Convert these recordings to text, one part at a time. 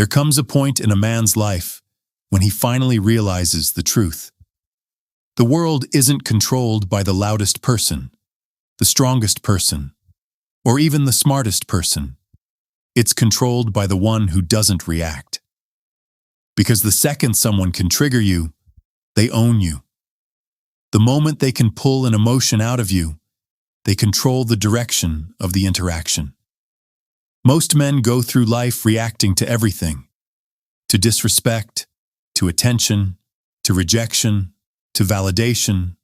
There comes a point in a man's life when he finally realizes the truth. The world isn't controlled by the loudest person, the strongest person, or even the smartest person. It's controlled by the one who doesn't react. Because the second someone can trigger you, they own you. The moment they can pull an emotion out of you, they control the direction of the interaction. Most men go through life reacting to everything, to disrespect, to attention, to rejection, to validation,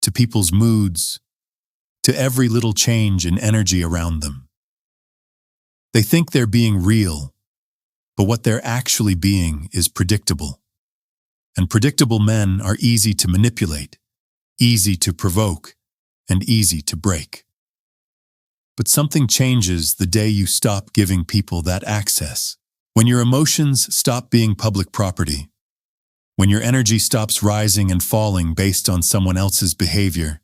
to people's moods, to every little change in energy around them. They think they're being real, but what they're actually being is predictable. And predictable men are easy to manipulate, easy to provoke, and easy to break. But something changes the day you stop giving people that access. When your emotions stop being public property, when your energy stops rising and falling based on someone else's behavior,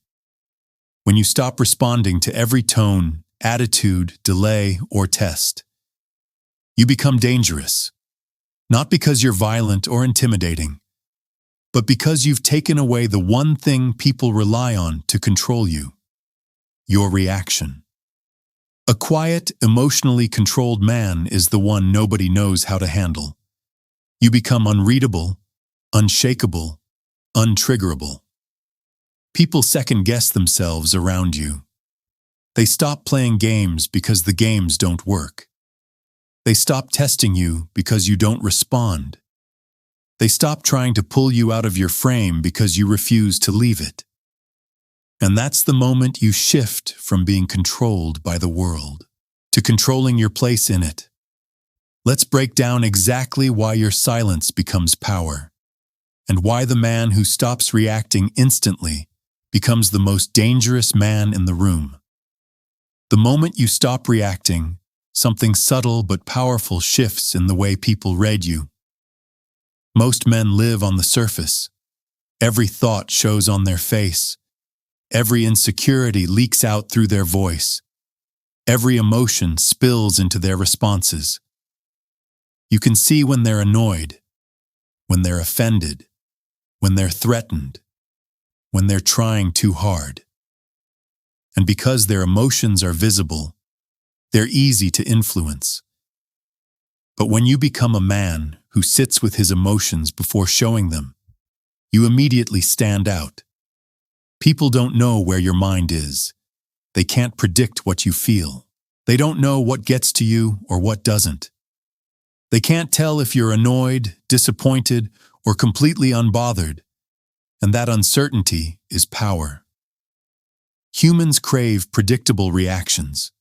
when you stop responding to every tone, attitude, delay, or test, you become dangerous. Not because you're violent or intimidating, but because you've taken away the one thing people rely on to control you: your reaction. A quiet, emotionally controlled man is the one nobody knows how to handle. You become unreadable, unshakable, untriggerable. People second-guess themselves around you. They stop playing games because the games don't work. They stop testing you because you don't respond. They stop trying to pull you out of your frame because you refuse to leave it. And that's the moment you shift from being controlled by the world to controlling your place in it. Let's break down exactly why your silence becomes power, and why the man who stops reacting instantly becomes the most dangerous man in the room. The moment you stop reacting, something subtle but powerful shifts in the way people read you. Most men live on the surface. Every thought shows on their face. Every insecurity leaks out through their voice. Every emotion spills into their responses. You can see when they're annoyed, when they're offended, when they're threatened, when they're trying too hard. And because their emotions are visible, they're easy to influence. But when you become a man who sits with his emotions before showing them, you immediately stand out. People don't know where your mind is. They can't predict what you feel. They don't know what gets to you or what doesn't. They can't tell if you're annoyed, disappointed, or completely unbothered. And that uncertainty is power. Humans crave predictable reactions.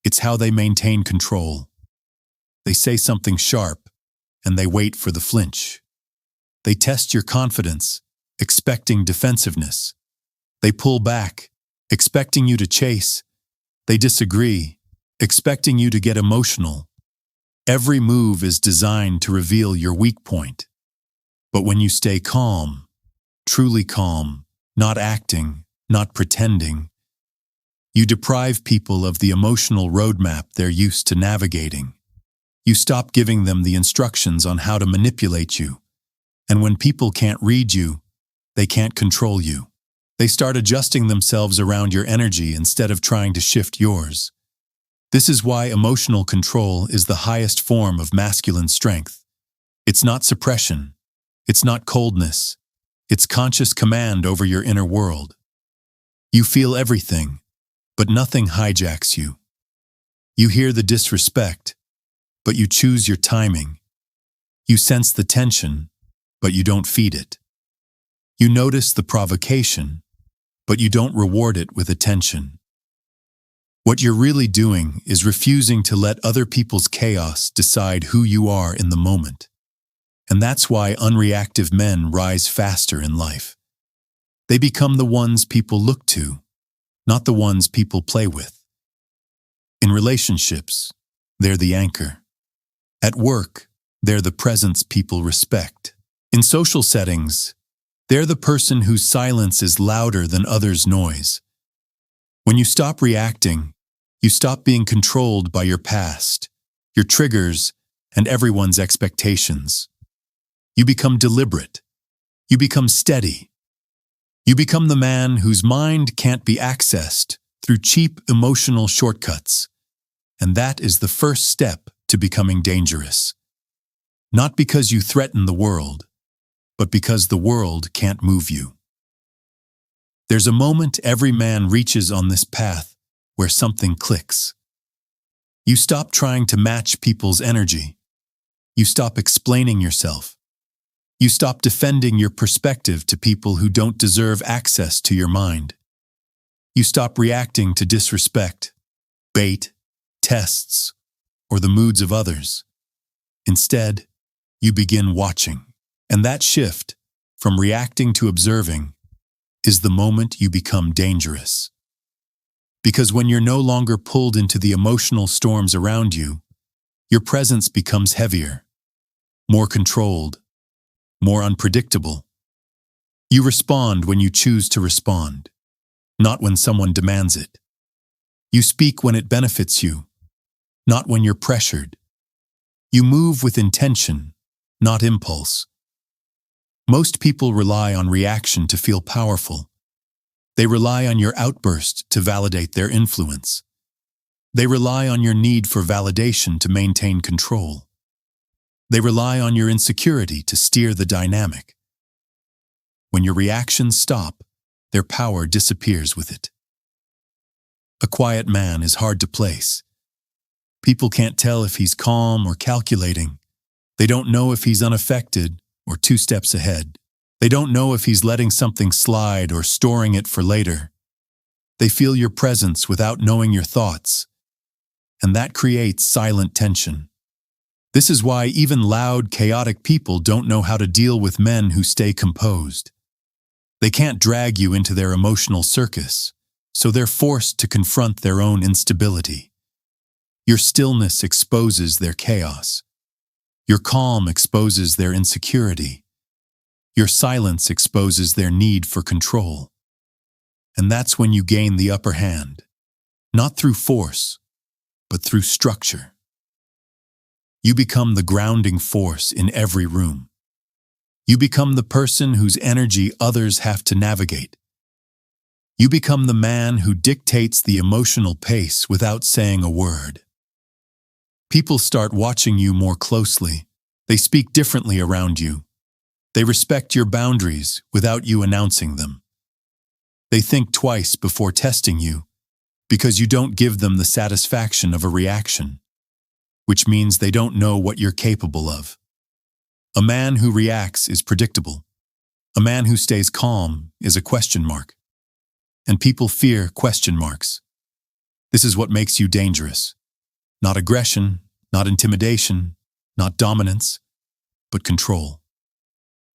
It's how they maintain control. They say something sharp, and they wait for the flinch. They test your confidence, expecting defensiveness. They pull back, expecting you to chase. They disagree, expecting you to get emotional. Every move is designed to reveal your weak point. But when you stay calm, truly calm, not acting, not pretending, you deprive people of the emotional roadmap they're used to navigating. You stop giving them the instructions on how to manipulate you. And when people can't read you, they can't control you. They start adjusting themselves around your energy instead of trying to shift yours. This is why emotional control is the highest form of masculine strength. It's not suppression. It's not coldness. It's conscious command over your inner world. You feel everything, but nothing hijacks you. You hear the disrespect, but you choose your timing. You sense the tension, but you don't feed it. You notice the provocation, but you don't reward it with attention. What you're really doing is refusing to let other people's chaos decide who you are in the moment. And that's why unreactive men rise faster in life. They become the ones people look to, not the ones people play with. In relationships, they're the anchor. At work, they're the presence people respect. In social settings, they're the person whose silence is louder than others' noise. When you stop reacting, you stop being controlled by your past, your triggers, and everyone's expectations. You become deliberate. You become steady. You become the man whose mind can't be accessed through cheap emotional shortcuts. And that is the first step to becoming dangerous. Not because you threaten the world, but because the world can't move you. There's a moment every man reaches on this path where something clicks. You stop trying to match people's energy. You stop explaining yourself. You stop defending your perspective to people who don't deserve access to your mind. You stop reacting to disrespect, bait, tests, or the moods of others. Instead, you begin watching. And that shift, from reacting to observing, is the moment you become dangerous. Because when you're no longer pulled into the emotional storms around you, your presence becomes heavier, more controlled, more unpredictable. You respond when you choose to respond, not when someone demands it. You speak when it benefits you, not when you're pressured. You move with intention, not impulse. Most people rely on reaction to feel powerful. They rely on your outburst to validate their influence. They rely on your need for validation to maintain control. They rely on your insecurity to steer the dynamic. When your reactions stop, their power disappears with it. A quiet man is hard to place. People can't tell if he's calm or calculating. They don't know if he's unaffected or 2 steps ahead. They don't know if he's letting something slide or storing it for later. They feel your presence without knowing your thoughts, and that creates silent tension. This is why even loud, chaotic people don't know how to deal with men who stay composed. They can't drag you into their emotional circus, so they're forced to confront their own instability. Your stillness exposes their chaos. Your calm exposes their insecurity. Your silence exposes their need for control. And that's when you gain the upper hand, not through force, but through structure. You become the grounding force in every room. You become the person whose energy others have to navigate. You become the man who dictates the emotional pace without saying a word. People start watching you more closely. They speak differently around you. They respect your boundaries without you announcing them. They think twice before testing you because you don't give them the satisfaction of a reaction, which means they don't know what you're capable of. A man who reacts is predictable. A man who stays calm is a question mark. And people fear question marks. This is what makes you dangerous. Not aggression, not intimidation, not dominance, but control.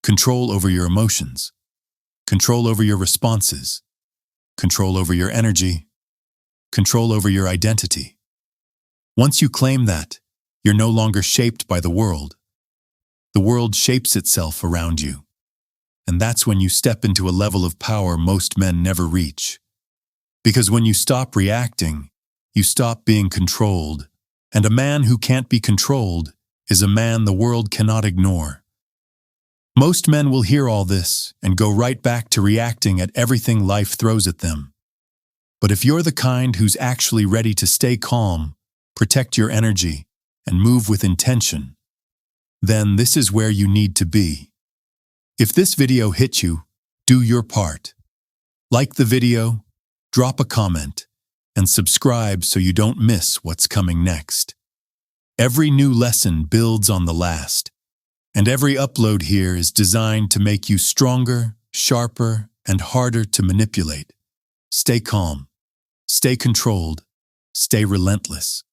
Control over your emotions. Control over your responses. Control over your energy. Control over your identity. Once you claim that, you're no longer shaped by the world. The world shapes itself around you. And that's when you step into a level of power most men never reach. Because when you stop reacting, you stop being controlled. And a man who can't be controlled is a man the world cannot ignore. Most men will hear all this and go right back to reacting at everything life throws at them. But if you're the kind who's actually ready to stay calm, protect your energy, and move with intention, then this is where you need to be. If this video hit you, do your part. Like the video, drop a comment, and subscribe so you don't miss what's coming next. Every new lesson builds on the last, and every upload here is designed to make you stronger, sharper, and harder to manipulate. Stay calm, stay controlled, stay relentless.